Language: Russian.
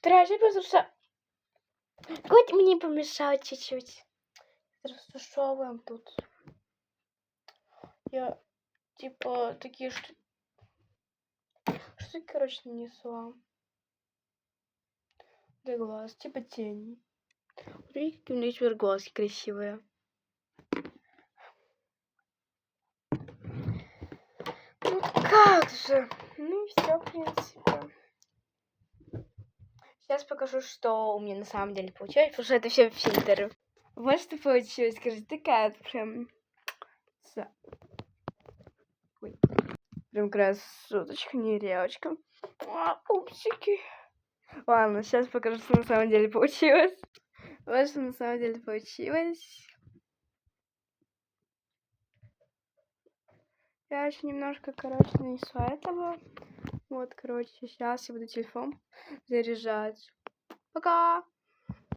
Подожди, потому что... Хоть мне помешать чуть-чуть. Растушевываем тут. Я, типа, такие штуки, короче, нанесла. Для глаз, типа тени. Смотри, какие у меня теперь глазки красивые. Ну как же? Ну и все, в принципе. Сейчас покажу, что у меня на самом деле получилось, потому что это все фильтры. Вот что получилось, скажи, такая прям... Ой. Прям красоточка, нерявочка. Пупсики. Ладно, сейчас покажу, что на самом деле получилось. Вот что на самом деле получилось. Я еще немножко, короче, нанесла этого. Вот, короче, сейчас я буду телефон заряжать. Пока!